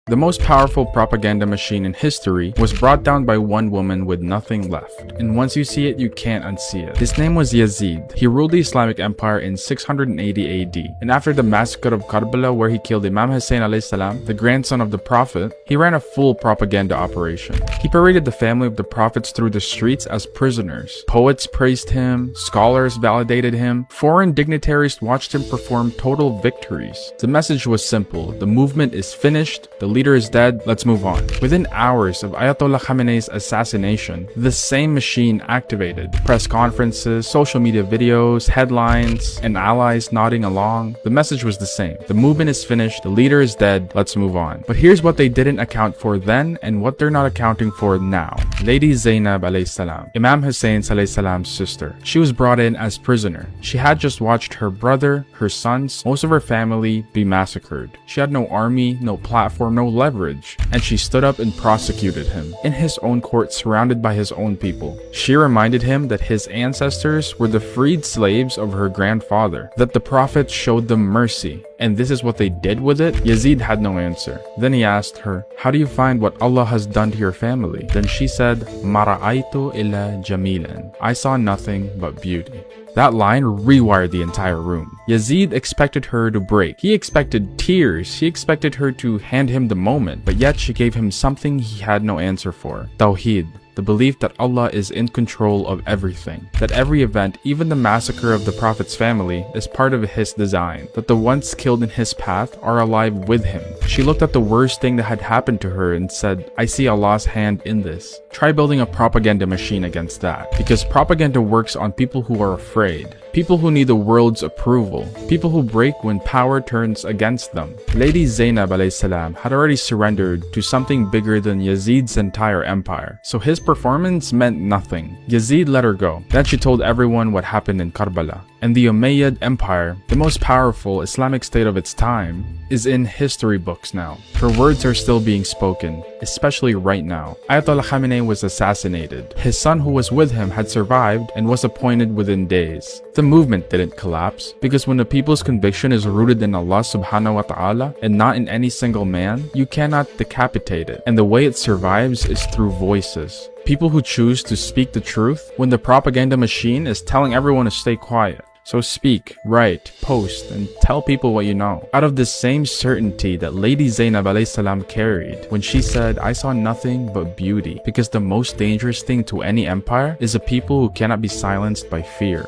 The most powerful propaganda machine in history was brought down by one woman with nothing left. And once you see it, you can't unsee it. His name was Yazid. He ruled the Islamic Empire in 680 AD. And after the massacre of Karbala, where he killed Imam Hussein alayhi salam, the grandson of the Prophet, he ran a full propaganda operation. He paraded the family of the Prophets through the streets as prisoners. Poets praised him, scholars validated him, foreign dignitaries watched him perform total victories. The message was simple: the movement is finished, the leader is dead, let's move on. Within hours of Ayatollah Khamenei's assassination, the same machine activated. Press conferences, social media videos, headlines, and allies nodding along. The message was the same: the movement is finished, the leader is dead, let's move on. But here's what they didn't account for then and what they're not accounting for now. Lady Zainab alayhi salam, Imam Hussein alayhi salam's sister. She was brought in as prisoner. She had just watched her brother, her sons, most of her family be massacred. She had no army, no platform, no leverage, and she stood up and prosecuted him in his own court, surrounded by his own people. She reminded him that his ancestors were the freed slaves of her grandfather, that the Prophet showed them mercy, and this is what they did with it. Yazid had no answer. Then he asked her, "How do you find what Allah has done to your family?" Then she said, "Ma ra'aytu illa jamilan." I saw nothing but beauty. That line rewired the entire room. Yazid expected her to break. He expected tears. He expected her to hand him the moment, but yet she gave him something he had no answer for. Tawheed. The belief that Allah is in control of everything, that every event, even the massacre of the Prophet's family, is part of his design, that the ones killed in his path are alive with him. She looked at the worst thing that had happened to her and said, "I see Allah's hand in this." Try building a propaganda machine against that, because propaganda works on people who are afraid. People who need the world's approval. People who break when power turns against them. Lady Zainab alayhi salam had already surrendered to something bigger than Yazid's entire empire, so his performance meant nothing. Yazid let her go. Then she told everyone what happened in Karbala. And the Umayyad Empire, the most powerful Islamic state of its time, is in history books now. Her words are still being spoken, especially right now. Ayatollah Khamenei was assassinated. His son who was with him had survived and was appointed within days. The movement didn't collapse, because when the people's conviction is rooted in Allah subhanahu wa ta'ala and not in any single man, you cannot decapitate it. And the way it survives is through voices. People who choose to speak the truth when the propaganda machine is telling everyone to stay quiet. So speak, write, post, and tell people what you know. Out of the same certainty that Lady Zainab alayhi salam carried when she said, "I saw nothing but beauty," because the most dangerous thing to any empire is a people who cannot be silenced by fear.